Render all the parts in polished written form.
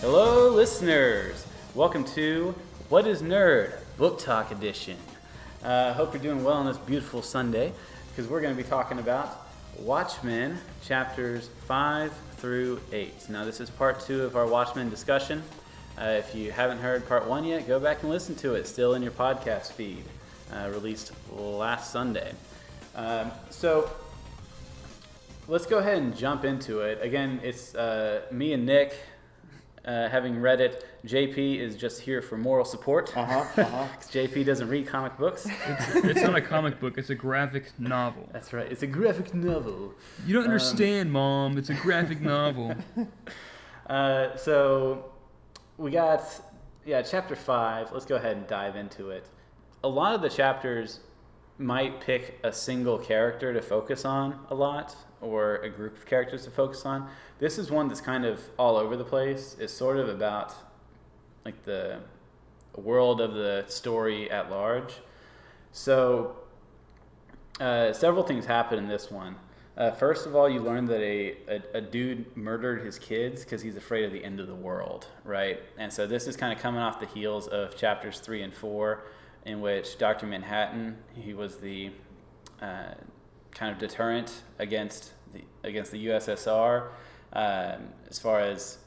Hello, listeners. Welcome to What is Nerd? Book Talk Edition. Hope you're doing well on this beautiful Sunday, because we're going to be talking about Watchmen, chapters 5 through 8. Now, this is part 2 of our Watchmen discussion. If you haven't heard part 1 yet, go back and listen to it. Still in your podcast feed. Released last Sunday. So, let's go ahead and jump into it. Again, it's me and Nick. Having read it, JP is just here for moral support. Because JP doesn't read comic books. It's not a comic book, it's a graphic novel. That's right, it's a graphic novel. You don't understand, Mom. It's a graphic novel. So, we got, chapter 5. Let's go ahead and dive into it. A lot of the chapters might pick a single character to focus on a lot, or a group of characters to focus on. This is one that's kind of all over the place. It's sort of about like the world of the story at large. So several things happen in this one. First of all, you learn that a dude murdered his kids because he's afraid of the end of the world, right? And so this is kind of coming off the heels of chapters 3 and 4, in which Dr. Manhattan, he was the kind of deterrent against the USSR, as far as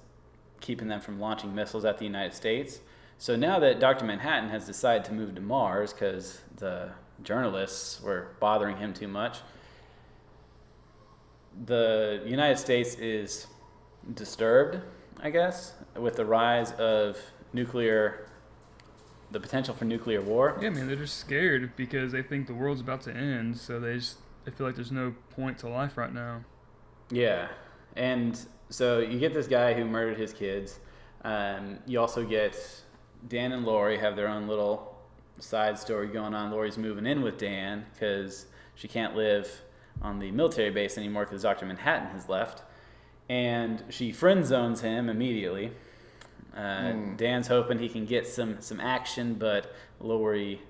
keeping them from launching missiles at the United States. So now that Dr. Manhattan has decided to move to Mars because the journalists were bothering him too much, the United States is disturbed, I guess, with the rise of the potential for nuclear war. Yeah, man, they're just scared because they think the world's about to end, so they feel like there's no point to life right now. Yeah, and so you get this guy who murdered his kids. You also get Dan and Lori have their own little side story going on. Lori's moving in with Dan because she can't live on the military base anymore because Dr. Manhattan has left. And she friend zones him immediately. Dan's hoping he can get some action, but Lori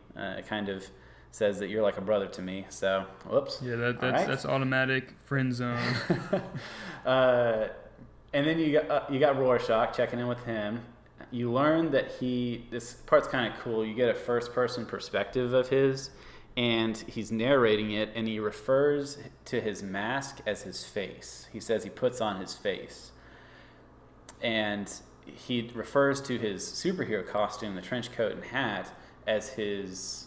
kind of says that you're like a brother to me. So, whoops. Yeah, that's automatic friend zone. And then you got Rorschach, checking in with him. You learn that this part's kind of cool. You get a first person perspective of his, and he's narrating it, and he refers to his mask as his face. He says he puts on his face. And he refers to his superhero costume, the trench coat and hat, as his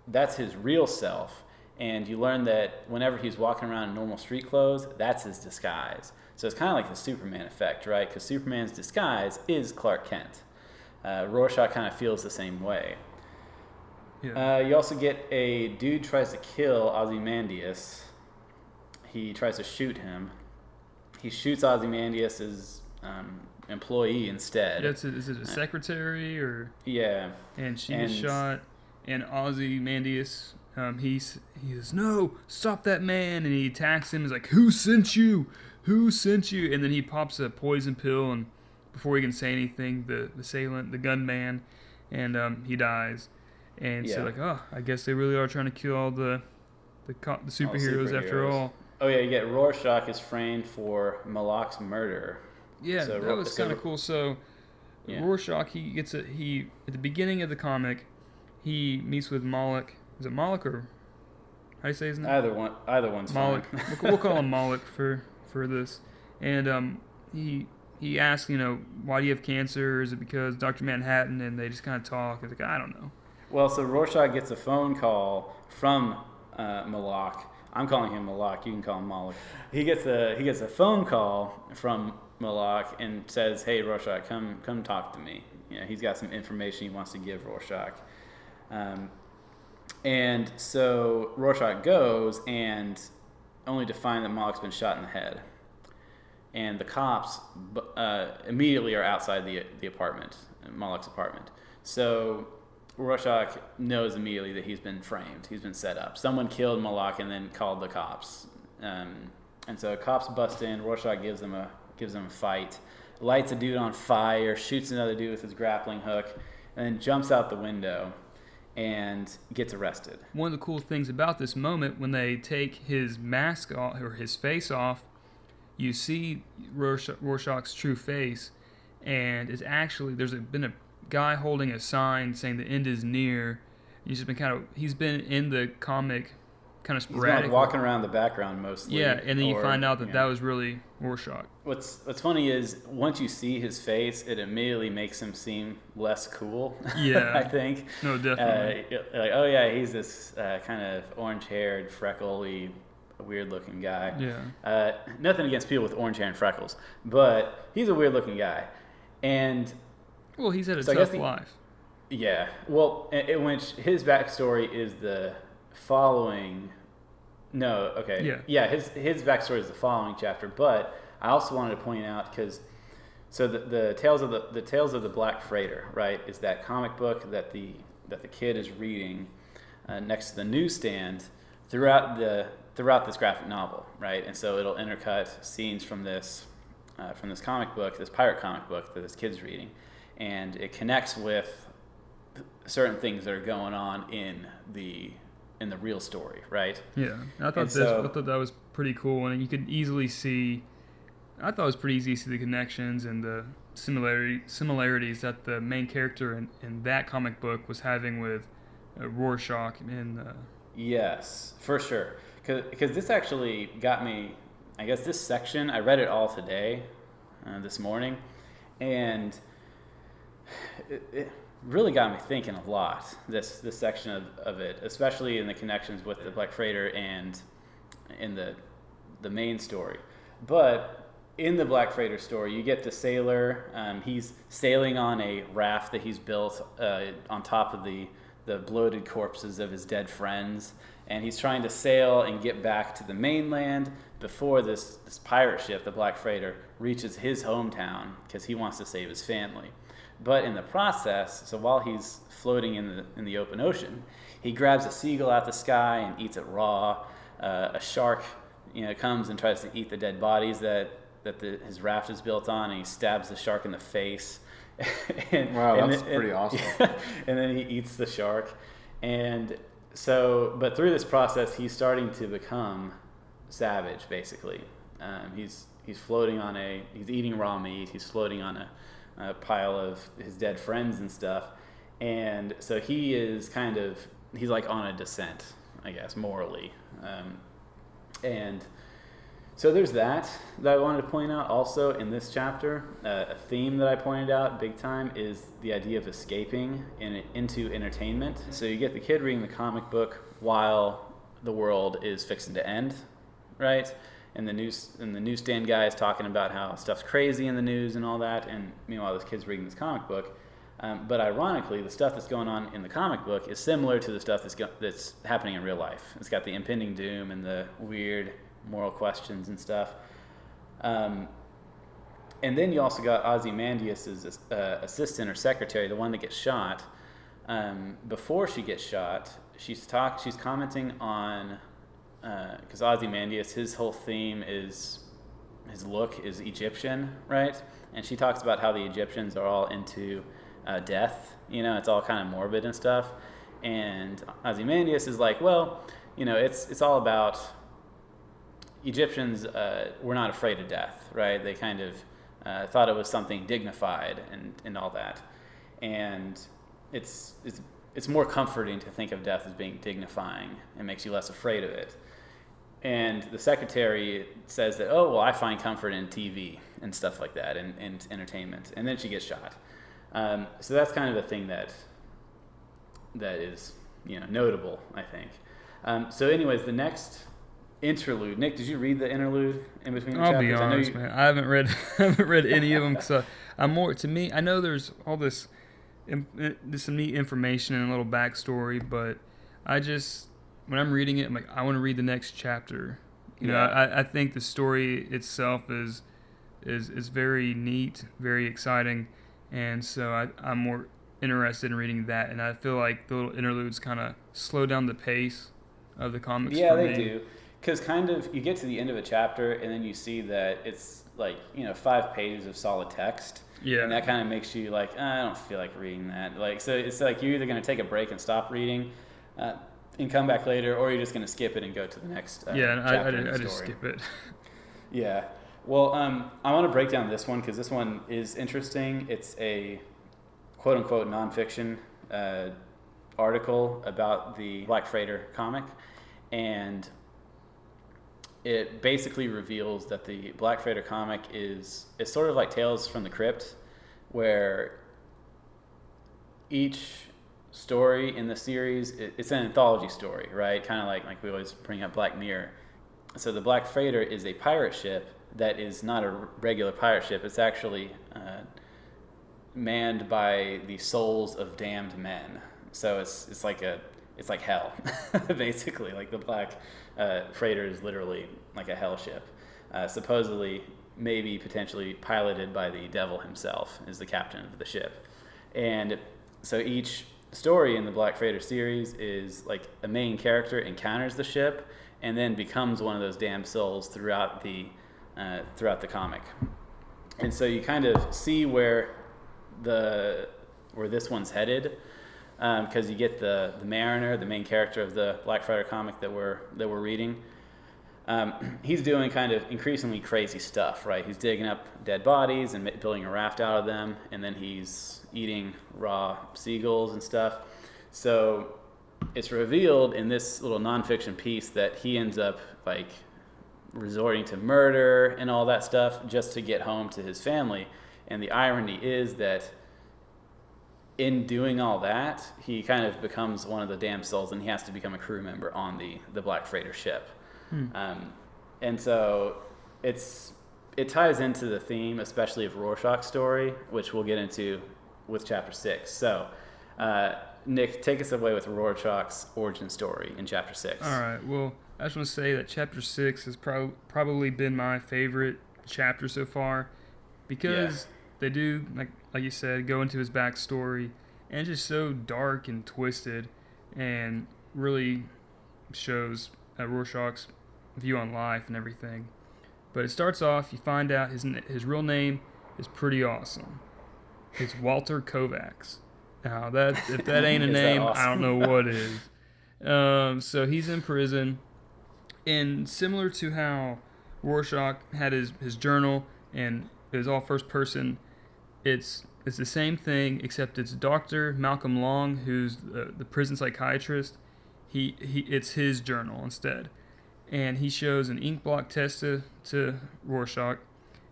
that's his real self. And you learn that whenever he's walking around in normal street clothes, that's his disguise. So it's kind of like the Superman effect, right? Because Superman's disguise is Clark Kent. Rorschach kind of feels the same way. Yeah. You also get a dude tries to kill Ozymandias. He tries to shoot him. He shoots Ozymandias' employee instead. Is it a secretary or? Yeah. And she is shot, and Ozymandias, he says, "No, stop that man!" And he attacks him. He's like, "Who sent you? Who sent you?" And then he pops a poison pill, and before he can say anything, the assailant, the gunman, and he dies. And so like, oh, I guess they really are trying to kill all the superheroes after all. Oh yeah, you get Rorschach is framed for Malak's murder. Yeah, so that was kind of cool. So Rorschach, he at the beginning of the comic, he meets with Moloch. Is it Moloch or how do you say his name? Either one's Moloch. fine. We'll call him Moloch for this. And he asks, why do you have cancer? Is it because Dr. Manhattan? And they just kind of talk. It's like, I don't know. Well, so Rorschach gets a phone call from Moloch. I'm calling him Moloch. You can call him Moloch. He gets a phone call from Moloch and says, "Hey, Rorschach, come talk to me." He's got some information he wants to give Rorschach. And so Rorschach goes, and only to find that Moloch's been shot in the head. And the cops immediately are outside the apartment, Moloch's apartment. So Rorschach knows immediately that he's been framed. He's been set up. Someone killed Moloch and then called the cops. And so cops bust in. Rorschach gives them a fight, lights a dude on fire, shoots another dude with his grappling hook, and then jumps out the window and gets arrested. One of the cool things about this moment, when they take his mask off, or his face off, you see Rorschach's true face, and it's actually been a guy holding a sign saying the end is near. He's been in the comic kind of sporadic. He's walking around the background mostly. Yeah, and then you find out that was really Rorschach. What's funny is once you see his face, it immediately makes him seem less cool. Yeah, I think. No, definitely. Like, oh yeah, he's this kind of orange-haired, freckly, weird-looking guy. Yeah. Nothing against people with orange hair and freckles, but he's a weird-looking guy, and well, he's had a tough life. Yeah. Well, in which his backstory is the following. No. Okay. Yeah. Yeah. His backstory is the following chapter, but I also wanted to point out because the Tales of the Black Freighter, right, is that comic book that the kid is reading next to the newsstand throughout this graphic novel, right, and so it'll intercut scenes from this comic book, this pirate comic book that this kid's reading, and it connects with certain things that are going on in the real story, right? Yeah, I thought that was pretty cool, and you could easily see. I thought it was pretty easy to see the connections and the similarities that the main character in that comic book was having with Rorschach Yes, for sure. Because this actually got me. I guess this section I read it all today, this morning, and it really got me thinking a lot. This section of it, especially in the connections with the Black Freighter and in the main story. But in the Black Freighter story, you get the sailor. He's sailing on a raft that he's built on top of the bloated corpses of his dead friends, and he's trying to sail and get back to the mainland before this pirate ship, the Black Freighter, reaches his hometown because he wants to save his family. But in the process, so while he's floating in the open ocean, he grabs a seagull out the sky and eats it raw. A shark, comes and tries to eat the dead bodies that his raft is built on, and he stabs the shark in the face. Wow, that's pretty awesome. And then he eats the shark, and so, but through this process, he's starting to become savage. Basically, he's floating on he's eating raw meat. He's floating on a pile of his dead friends and stuff, and so he's like on a descent, I guess, morally, and so there's that I wanted to point out. Also in this chapter, a theme that I pointed out big time is the idea of escaping into entertainment. So you get the kid reading the comic book while the world is fixing to end, right? And the newsstand guy is talking about how stuff's crazy in the news and all that, and meanwhile this kid's reading this comic book. But ironically, the stuff that's going on in the comic book is similar to the stuff that's happening in real life. It's got the impending doom and the weird moral questions and stuff. And then you also got Ozymandias' assistant or secretary, the one that gets shot. Before she gets shot, she's commenting on, because Ozymandias, his whole theme is, his look is Egyptian, right? And she talks about how the Egyptians are all into death. It's all kind of morbid and stuff. And Ozymandias is like, well, it's all about Egyptians were not afraid of death, right? They kind of thought it was something dignified and all that. And it's more comforting to think of death as being dignifying. It makes you less afraid of it. And the secretary says that, oh, well, I find comfort in TV and stuff like that and entertainment. And then she gets shot. So that's kind of a thing that is, notable, I think. So anyways, the next interlude. Nick, did you read the interlude in between the chapters? I'll be honest, man. I haven't read any of them because I'm more. To me, I know there's all there's some neat information and a little backstory, but when I'm reading it, I'm like, I want to read the next chapter. I think the story itself is very neat, very exciting, and so I'm more interested in reading that. And I feel like the little interludes kind of slow down the pace of the comics. Yeah, they do. Because kind of you get to the end of a chapter and then you see that it's like 5 pages of solid text. Yeah. And that kind of makes you like, I don't feel like reading that. Like, so it's like you're either going to take a break and stop reading and come back later, or you're just going to skip it and go to the next yeah, chapter I just skip it. Yeah. Well, I want to break down this one because this one is interesting. It's a quote-unquote nonfiction article about the Black Freighter comic, and it basically reveals that the Black Freighter comic is sort of like Tales from the Crypt, where each story in the series, it's an anthology story, right? Kind of like we always bring up Black Mirror. So the Black Freighter is a pirate ship that is not a regular pirate ship. It's actually manned by the souls of damned men. So it's like hell, basically. Like the Black Freighter is literally like a hell ship, supposedly maybe potentially piloted by the devil himself is the captain of the ship. And so each story in the Black Freighter series is like a main character encounters the ship and then becomes one of those damned souls throughout the comic. And so you kind of see where this one's headed, because you get the Mariner, the main character of the Black Freighter comic that we're reading. He's doing kind of increasingly crazy stuff, right? He's digging up dead bodies and building a raft out of them, and then he's eating raw seagulls and stuff. So it's revealed in this little nonfiction piece that he ends up like resorting to murder and all that stuff just to get home to his family. And the irony is that in doing all that, he kind of becomes one of the damned souls, and he has to become a crew member on the Black Freighter ship. And so it ties into the theme, especially of Rorschach's story, which we'll get into with chapter 6. So, Nick, take us away with Rorschach's origin story in chapter 6. All right. Well, I just want to say that chapter 6 has probably been my favorite chapter so far, because they do, like you said, go into his backstory, and it's just so dark and twisted, and really shows Rorschach's view on life and everything. But it starts off, you find out his real name is pretty awesome. It's Walter Kovacs. Now, if that ain't a name, awesome? I don't know what is. So he's in prison, and similar to how Rorschach had his journal and it was all first person, it's the same thing, except it's Dr. Malcolm Long, who's the prison psychiatrist. It's his journal instead. And he shows an ink blot test to Rorschach,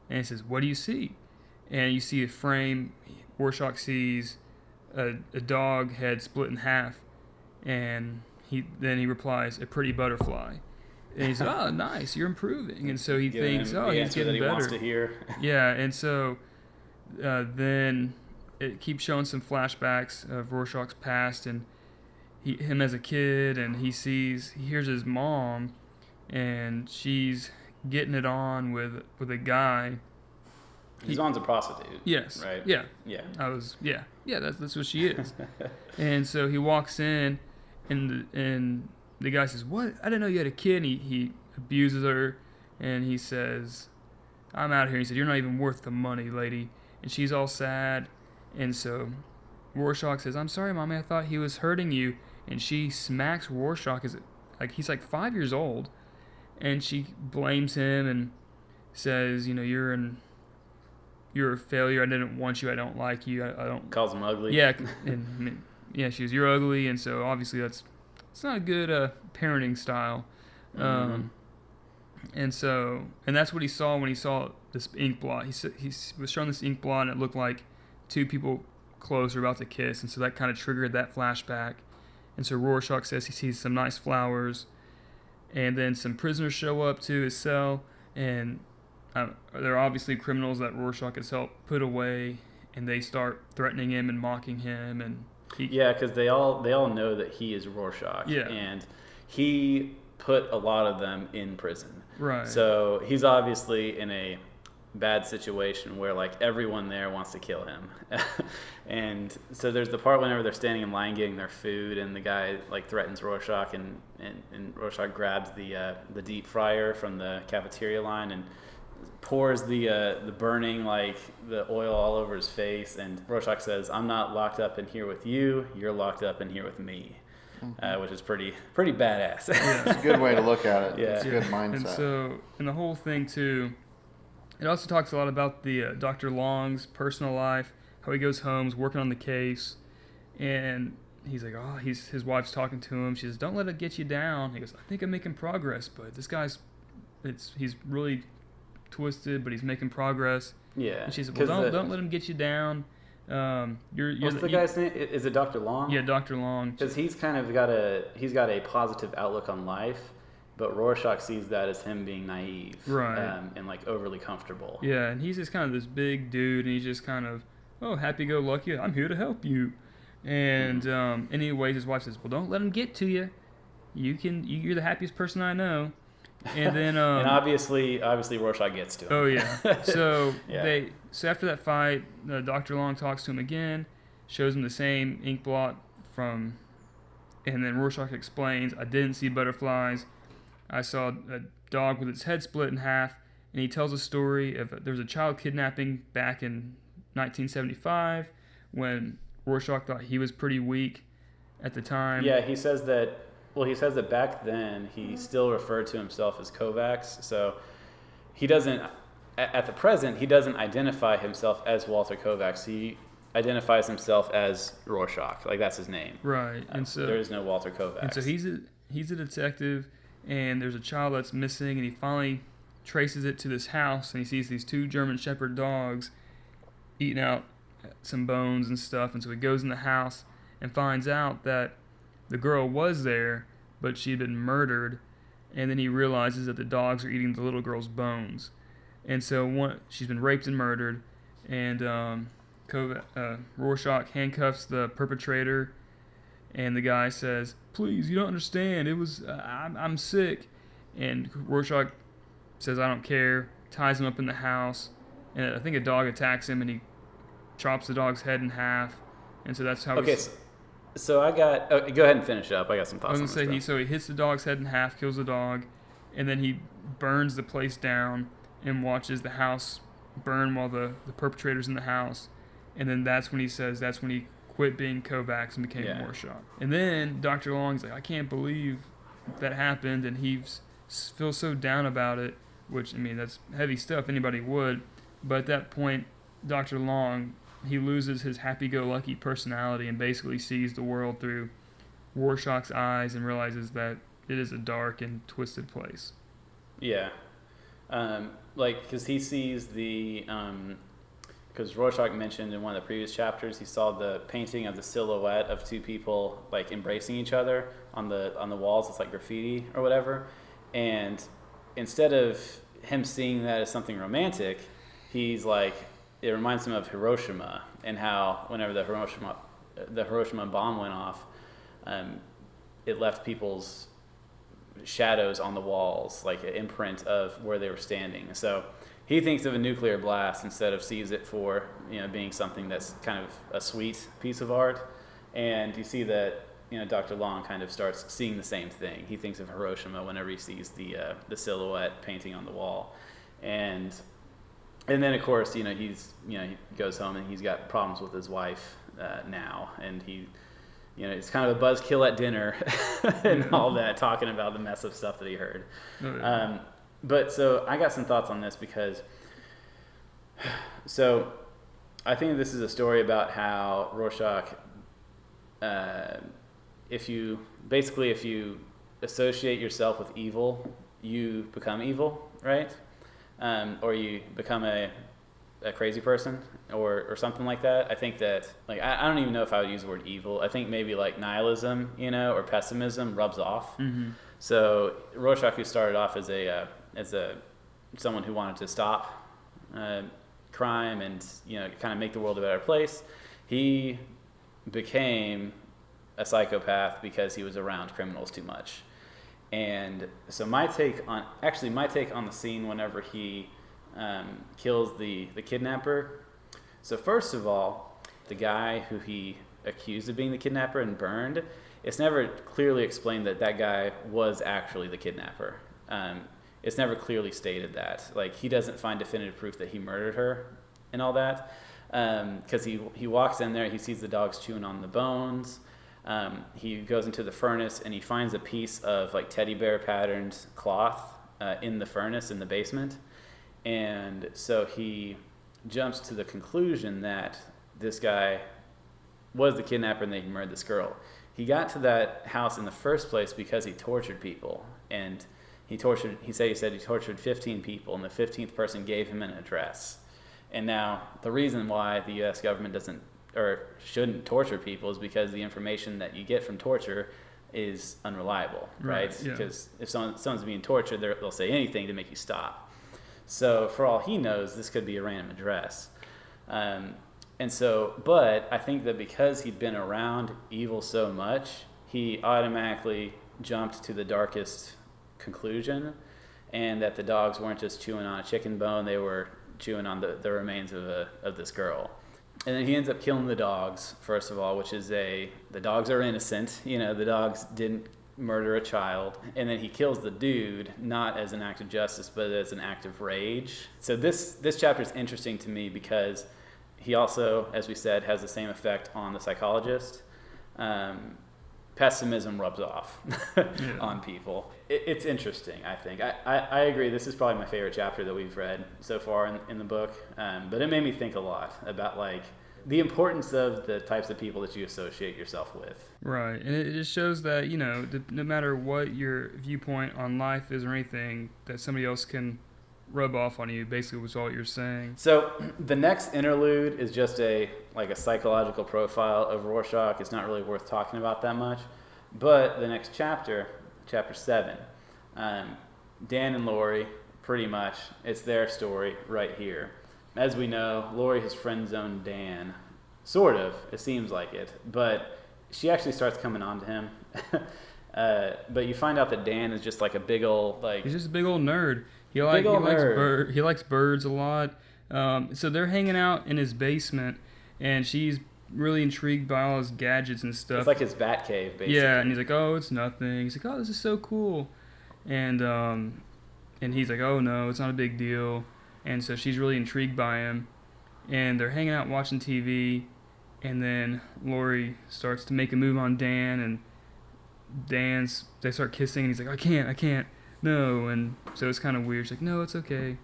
and he says, "What do you see?" And you see a frame. Rorschach sees a dog head split in half, and he replies, "A pretty butterfly." And he says, "Oh, nice, you're improving." And so he thinks, "Oh, he's getting better." Wants to hear. Yeah, and so then it keeps showing some flashbacks of Rorschach's past and him as a kid, and he hears his mom, and she's getting it on with a guy. His mom's a prostitute. Yes. Right? Yeah. Yeah. That's what she is. And so he walks in, and the guy says, "What? I didn't know you had a kid." And he abuses her, and he says, "I'm out of here." He said, "You're not even worth the money, lady." And she's all sad. And so Rorschach says, "I'm sorry, Mommy, I thought he was hurting you." And she smacks Rorschach he's like 5 years old. And she blames him and says, "You're a failure. I didn't want you. I don't like you. I don't." Calls him ugly. Yeah, she goes, "You're ugly," and so obviously it's not a good parenting style. And that's what he saw when he saw this ink blot. He was shown this ink blot, and it looked like two people close are about to kiss, and so that kind of triggered that flashback. And so Rorschach says he sees some nice flowers, and then some prisoners show up to his cell, and they're obviously criminals that Rorschach has helped put away, and they start threatening him and mocking him, and because they all know that he is Rorschach, and he put a lot of them in prison, right? So he's obviously in a bad situation where like everyone there wants to kill him. And so there's the part whenever they're standing in line getting their food, and the guy like threatens Rorschach, and Rorschach grabs the deep fryer from the cafeteria line and pours the burning like the oil all over his face, and Rorschach says, "I'm not locked up in here with you, you're locked up in here with me." Which is pretty badass. Yeah, it's a good way to look at it. Yeah. It's a good mindset. And so, and the whole thing too, It also talks a lot about the Dr. Long's personal life, how he goes home, is working on the case, and he's like, his wife's talking to him. She says, "Don't let it get you down." He goes, "I think I'm making progress, but this guy's, he's really twisted, but he's making progress." Yeah. And she said, "Well, don't let him get you down. What's the guy's name? Is it Dr. Long? Yeah, Dr. Long. Because he's kind of got a positive outlook on life, but Rorschach sees that as him being naive, right, and like overly comfortable. Yeah, and he's just kind of this big dude, and he's just kind of, happy-go-lucky. I'm here to help you. And anyways, his wife says, "Well, don't let him get to you. You're the happiest person I know." And then and obviously Rorschach gets to him. Oh yeah. So yeah. So after that fight, Dr. Long talks to him again, shows him the same ink blot and then Rorschach explains, "I didn't see butterflies. I saw a dog with its head split in half." And he tells a story of there was a child kidnapping back in 1975 when Rorschach thought he was pretty weak at the time. Yeah, he says that back then he still referred to himself as Kovacs, so he doesn't, at the present, he doesn't identify himself as Walter Kovacs. He identifies himself as Rorschach, like that's his name. Right, and so there is no Walter Kovacs. And so he's a detective, and there's a child that's missing, and he finally traces it to this house, and he sees these 2 German Shepherd dogs eating out some bones and stuff, and so he goes in the house and finds out that the girl was there, but she had been murdered, and then he realizes that the dogs are eating the little girl's bones. And so she's been raped and murdered, and Rorschach handcuffs the perpetrator, and the guy says, "Please, you don't understand. It was I'm sick." And Rorschach says, "I don't care," ties him up in the house, and I think a dog attacks him, and he chops the dog's head in half, and so that's how. Okay, so I got. Go ahead and finish up. I got some thoughts. I was gonna say he hits the dog's head in half, kills the dog, and then he burns the place down and watches the house burn while the perpetrator's in the house, and then that's when he quit being Kovacs and became Rorschach. And then Dr. Long's like, "I can't believe that happened," and he feels so down about it, which, I mean, that's heavy stuff, anybody would, but at that point, Dr. Long, he loses his happy-go-lucky personality and basically sees the world through Rorschach's eyes and realizes that it is a dark and twisted place. Yeah. Because he sees because Rorschach mentioned in one of the previous chapters, he saw the painting of the silhouette of 2 people like embracing each other on the walls. It's like graffiti or whatever. And instead of him seeing that as something romantic, he's like, it reminds him of Hiroshima and how whenever the Hiroshima bomb went off, it left people's shadows on the walls, like an imprint of where they were standing. So he thinks of a nuclear blast instead of sees it for being something that's kind of a sweet piece of art. And you see that Dr. Long kind of starts seeing the same thing. He thinks of Hiroshima whenever he sees the silhouette painting on the wall, and then of course he goes home and he's got problems with his wife now, and he it's kind of a buzzkill at dinner and all that, talking about the mess of stuff that he heard. Oh, yeah. But so I got some thoughts on this because I think this is a story about how Rorschach, if you associate yourself with evil, you become evil, right? Or you become a crazy person or something like that. I think that, like, I don't even know if I would use the word evil. I think maybe like nihilism, or pessimism rubs off. Mm-hmm. So Rorschach, who started off as someone who wanted to stop crime and kind of make the world a better place, he became a psychopath because he was around criminals too much. And so my take on the scene whenever he kills the kidnapper. So first of all, the guy who he accused of being the kidnapper and burned, it's never clearly explained that guy was actually the kidnapper. It's never clearly stated that. Like, he doesn't find definitive proof that he murdered her and all that. Because he walks in there, he sees the dogs chewing on the bones. He goes into the furnace and he finds a piece of like teddy bear patterned cloth in the furnace in the basement. And so he jumps to the conclusion that this guy was the kidnapper and they murdered this girl. He got to that house in the first place because he tortured people, and he said he tortured 15 people, and the 15th person gave him an address. And now the reason why the U.S. government doesn't or shouldn't torture people is because the information that you get from torture is unreliable, right? Because if someone's being tortured, they'll say anything to make you stop. So for all he knows, this could be a random address. But I think that because he'd been around evil so much, he automatically jumped to the darkest conclusion, and that the dogs weren't just chewing on a chicken bone, they were chewing on the remains of this girl. And then he ends up killing the dogs, first of all, which is the dogs are innocent. The dogs didn't murder a child. And then he kills the dude, not as an act of justice, but as an act of rage. So this chapter is interesting to me because he also, as we said, has the same effect on the psychologist. Pessimism rubs off on people. It's interesting, I think. I agree. This is probably my favorite chapter that we've read so far in the book. But it made me think a lot about the importance of the types of people that you associate yourself with. Right. And it just shows that, no matter what your viewpoint on life is or anything, that somebody else can rub off on you, basically was all you're saying. So the next interlude is just a psychological profile of Rorschach. It's not really worth talking about that much. But the next chapter 7, Dan and Lori, pretty much, it's their story right here. As we know, Lori has friend-zoned Dan. Sort of, it seems like it. But she actually starts coming on to him. But you find out that Dan is just a big old, He's just a big old nerd. He likes birds a lot. So they're hanging out in his basement, and she's really intrigued by all his gadgets and stuff. It's like his bat cave, basically. Yeah, and he's like, oh, it's nothing. He's like, oh, this is so cool. And he's like, oh, no, it's not a big deal. And so she's really intrigued by him. And they're hanging out watching TV, and then Lori starts to make a move on Dan, and they start kissing, and he's like, I can't. No, and so it's kind of weird. She's like, no, it's okay.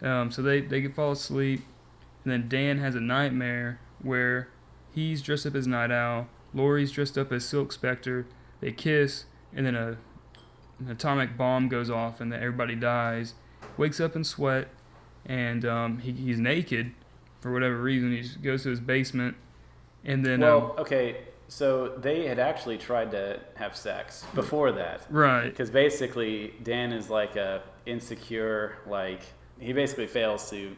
So they fall asleep, and then Dan has a nightmare where he's dressed up as Night Owl, Lori's dressed up as Silk Spectre, they kiss, and then an atomic bomb goes off, and then everybody dies. Wakes up in sweat, and he's naked for whatever reason. He just goes to his basement, and then... So they had actually tried to have sex before that. Right. Because basically Dan is a insecure, he basically fails to,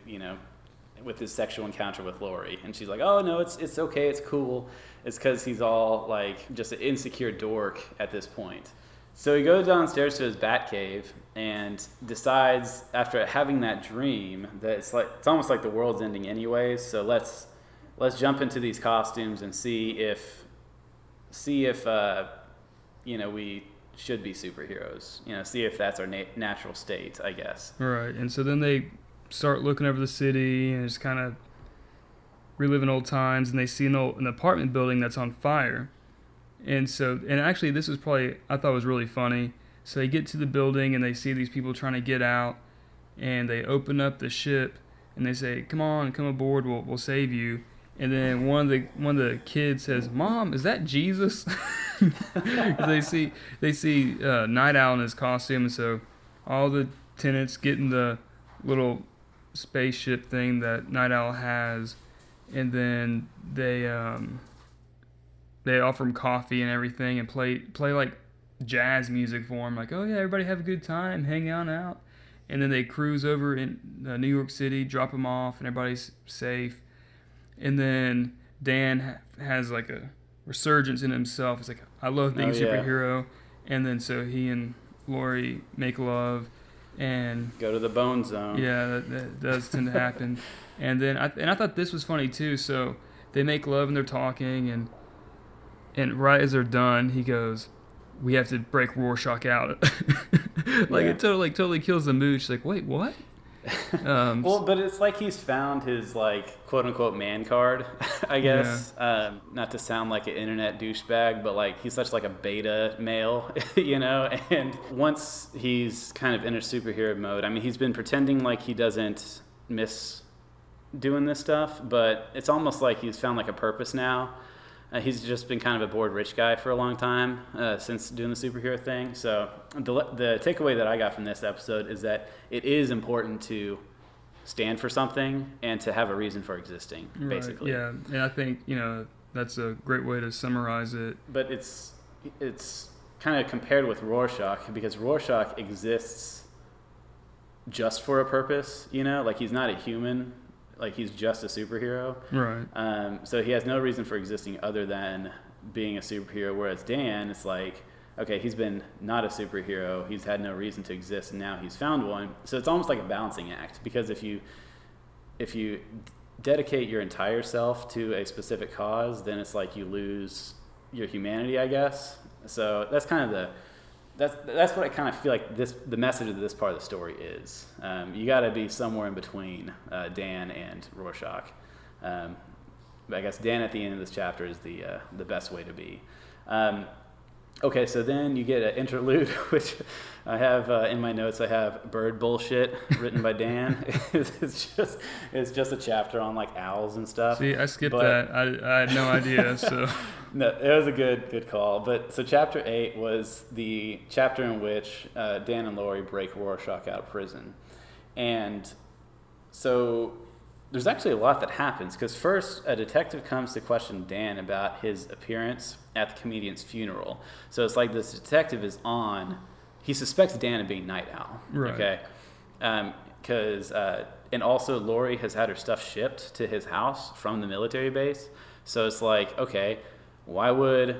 with his sexual encounter with Lori. And she's like, oh, no, it's okay, it's cool. It's because he's all, just an insecure dork at this point. So he goes downstairs to his bat cave and decides, after having that dream, that it's almost like the world's ending anyways. So let's jump into these costumes and see if we should be superheroes. See if that's our natural state, I guess. Right, and so then they start looking over the city and just kind of reliving old times, and they see an apartment building that's on fire. And actually this was probably, I thought was really funny. So they get to the building and they see these people trying to get out, and they open up the ship and they say, come on, come aboard, we'll save you. And then one of the kids says, Mom, is that Jesus? they see Night Owl in his costume, and so all the tenants get in the little spaceship thing that Night Owl has, and then they offer him coffee and everything, and play jazz music for him, oh yeah, everybody have a good time, hang on out. And then they cruise over in New York City, drop him off, and everybody's safe. And then Dan has a resurgence in himself. It's I love being a superhero. And then so he and Lori make love and go to the bone zone. Yeah, that does tend to happen. And then I thought this was funny too. So they make love and they're talking, and right as they're done, he goes, we have to break Rorschach out. It totally kills the mood. She's like, wait, what? Well, but it's like he's found his like quote unquote man card, I guess. Yeah. Not to sound like an internet douchebag, but like he's such like a beta male, you know. And once he's kind of in a superhero mode, I mean, he's been pretending like he doesn't miss doing this stuff, but it's almost like he's found like a purpose now. He's just been kind of a bored rich guy for a long time since doing the superhero thing. So the takeaway that I got from this episode is that it is important to stand for something and to have a reason for existing, basically. Yeah, and I think, that's a great way to summarize it. But it's kind of compared with Rorschach, because Rorschach exists just for a purpose, like he's not a human. Like he's just a superhero, right? So he has no reason for existing other than being a superhero. Whereas Dan, it's like, okay, he's been not a superhero. He's had no reason to exist, and now he's found one. So it's almost like a balancing act, because if you dedicate your entire self to a specific cause, then it's like you lose your humanity, I guess. So that's kind of that's what I kind of feel like the message of this part of the story is. You got to be somewhere in between Dan and Rorschach. But I guess Dan at the end of this chapter is the best way to be. Okay, so then you get an interlude, which I have in my notes. I have bird bullshit written by Dan. It's just a chapter on like owls and stuff. See, I skipped that. I had no idea. So no, it was a good call. But so chapter 8 was the chapter in which Dan and Lori break Rorschach out of prison, and so there's actually a lot that happens, because first a detective comes to question Dan about his appearance at the comedian's funeral. So it's like this detective he suspects Dan of being Night Owl. Right. Okay. And also Lori has had her stuff shipped to his house from the military base. So it's like, okay, why would,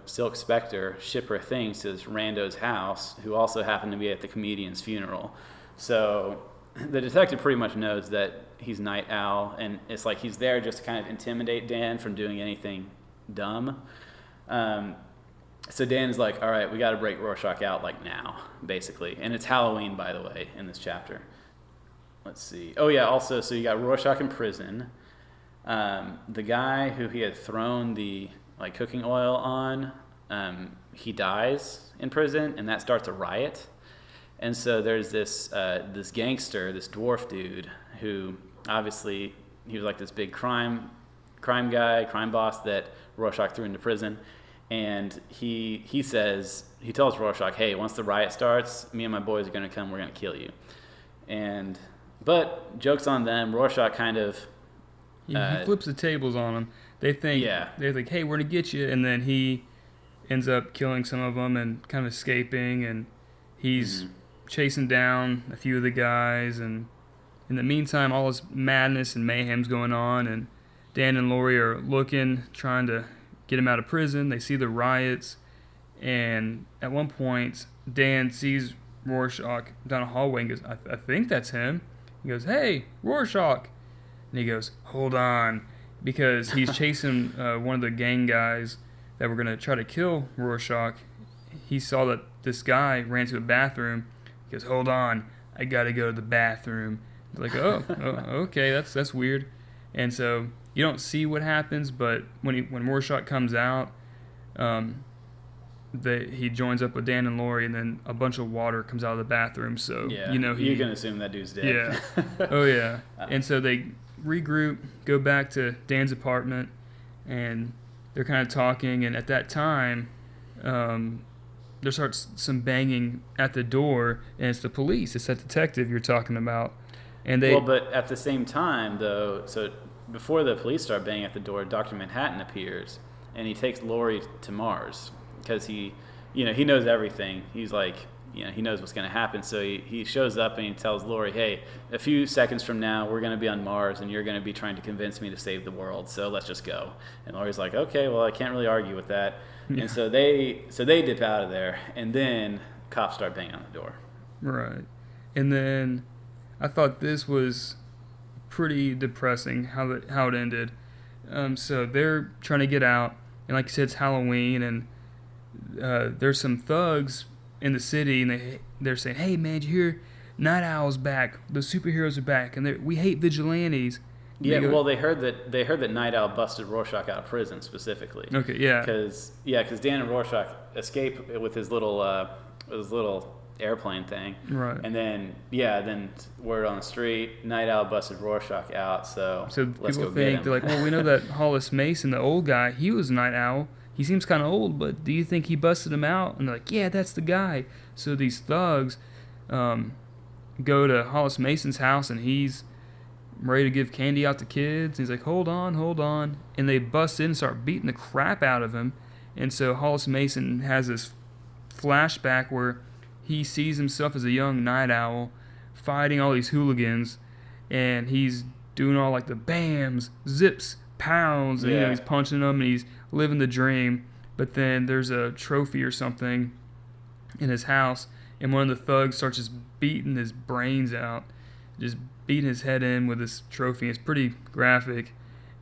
Silk Spectre ship her things to this rando's house who also happened to be at the comedian's funeral? So the detective pretty much knows that he's Night Owl, and it's like he's there just to kind of intimidate Dan from doing anything dumb. So Dan's like, all right, we got to break Rorschach out like now, basically. And it's Halloween, by the way, in this chapter. Let's see. Oh, yeah, also, so you got Rorschach in prison. The guy who he had thrown the cooking oil on, he dies in prison, and that starts a riot. And so there's this gangster, this dwarf dude, who obviously he was like this big crime boss that Rorschach threw into prison. And he tells Rorschach, hey, once the riot starts, me and my boys are going to come, we're going to kill you. But joke's on them, Rorschach kind of... He flips the tables on them. They're like, hey, we're going to get you. And then he ends up killing some of them and kind of escaping, and he's chasing down a few of the guys, and in the meantime all this madness and mayhem's going on, and Dan and Lori are looking, trying to get him out of prison. They see the riots, and at one point Dan sees Rorschach down a hallway and goes, I think that's him. He goes, hey, Rorschach. And he goes, hold on, because he's chasing one of the gang guys that were going to try to kill Rorschach. He saw that this guy ran to a bathroom. He goes, hold on, I got to go to the bathroom. He's like, oh, okay, that's weird. And so you don't see what happens, but when Rorschach comes out, he joins up with Dan and Lori, and then a bunch of water comes out of the bathroom. So yeah, you can assume that dude's dead. Yeah. Oh yeah. And so they regroup, go back to Dan's apartment, and they're kind of talking. And at that time, there starts some banging at the door, and it's the police. It's that detective you're talking about. And but at the same time, though, so before the police start banging at the door, Dr. Manhattan appears, and he takes Lori to Mars, because he knows everything. He's like, he knows what's going to happen. So he shows up and he tells Lori, hey, a few seconds from now, we're going to be on Mars, and you're going to be trying to convince me to save the world. So let's just go. And Lori's like, okay, well, I can't really argue with that. Yeah. And so they dip out of there, and then cops start banging on the door. Right. And then I thought this was pretty depressing how it ended. So they're trying to get out, and like you said, it's Halloween, and there's some thugs in the city, and they're saying, hey man, did you Night Owl's back. The superheroes are back, and we hate vigilantes. Yeah, they heard that Night Owl busted Rorschach out of prison specifically. Okay, yeah. Because Dan and Rorschach escape with his little airplane thing. Right. And then word on the street, Night Owl busted Rorschach out. So let's people go think get him. they're like, well, we know that Hollis Mason, the old guy, he was Night Owl. He seems kind of old, but do you think he busted him out? And they're like, yeah, that's the guy. So these thugs go to Hollis Mason's house, and he's ready to give candy out to kids. He's like, hold on. And they bust in and start beating the crap out of him. And so Hollis Mason has this flashback where he sees himself as a young Night Owl fighting all these hooligans, and he's doing all like the bams, zips, pounds, and he's punching them, and he's living the dream. But then there's a trophy or something in his house, and one of the thugs starts just beating his brains out, just beating his head in with this trophy. It's pretty graphic.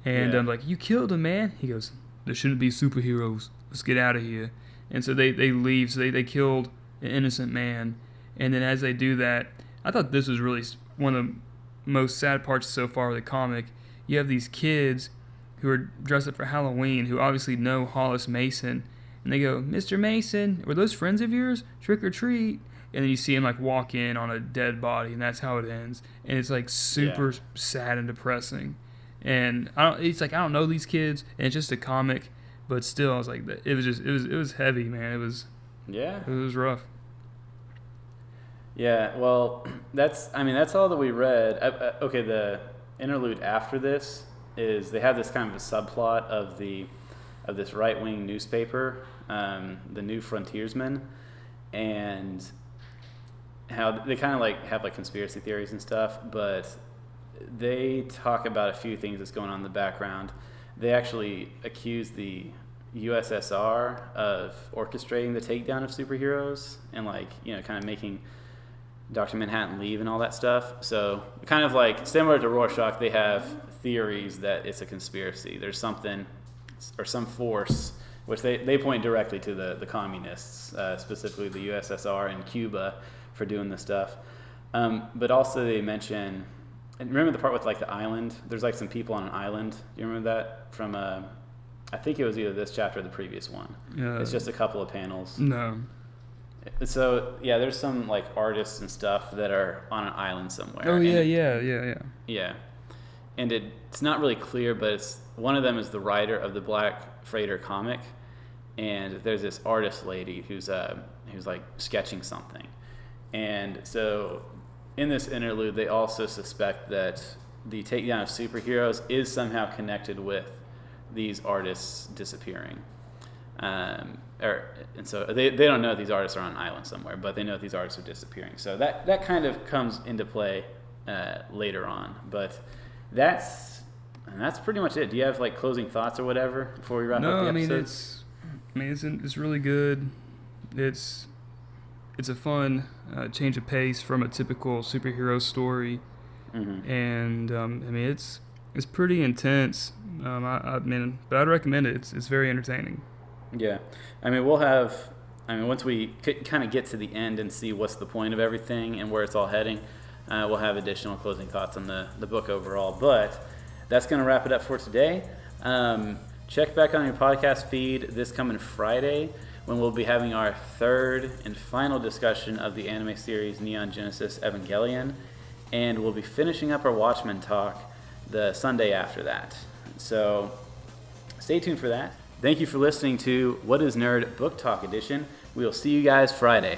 And I'm like, you killed him, man. He goes, there shouldn't be superheroes. Let's get out of here. And so they leave. So they killed an innocent man. And then as they do that, I thought this was really one of the most sad parts so far of the comic. You have these kids who are dressed up for Halloween who obviously know Hollis Mason. And they go, Mr. Mason, were those friends of yours? Trick or treat. And then you see him like walk in on a dead body, and that's how it ends. And it's like super sad and depressing. And I don't know these kids, and it's just a comic, but still, I was like, it was heavy, man. It was rough. Yeah, well, that's all that we read. Okay, the interlude after this is they have this kind of a subplot of this right-wing newspaper, the New Frontiersman, and how they kind of like have like conspiracy theories and stuff, but they talk about a few things that's going on in the background. They actually accuse the USSR of orchestrating the takedown of superheroes and kind of making Dr. Manhattan leave and all that stuff. So kind of like similar to Rorschach, they have theories that it's a conspiracy. There's something or some force, which they point directly to the communists, specifically the USSR and Cuba, for doing this stuff. But also they mention, and remember the part with like the island? There's like some people on an island. Do you remember that from I think it was either this chapter or the previous one. It's just a couple of panels. No. So yeah, there's some like artists and stuff that are on an island somewhere. Oh yeah. Yeah, and it's not really clear, but it's one of them is the writer of the Black Freighter comic, and there's this artist lady who's like sketching something. And so in this interlude, they also suspect that the takedown of superheroes is somehow connected with these artists disappearing. And so they don't know these artists are on an island somewhere, but they know these artists are disappearing. So that kind of comes into play later on. But that's pretty much it. Do you have like closing thoughts or whatever before we wrap up the episode? It's really good. It's a fun change of pace from a typical superhero story, and it's pretty intense. But I'd recommend it. It's very entertaining. Yeah, once we kind of get to the end and see what's the point of everything and where it's all heading, we'll have additional closing thoughts on the book overall. But that's going to wrap it up for today. Check back on your podcast feed this coming Friday, when we'll be having our third and final discussion of the anime series Neon Genesis Evangelion, and we'll be finishing up our Watchmen talk the Sunday after that. So stay tuned for that. Thank you for listening to What is Nerd Book Talk Edition. We will see you guys Friday.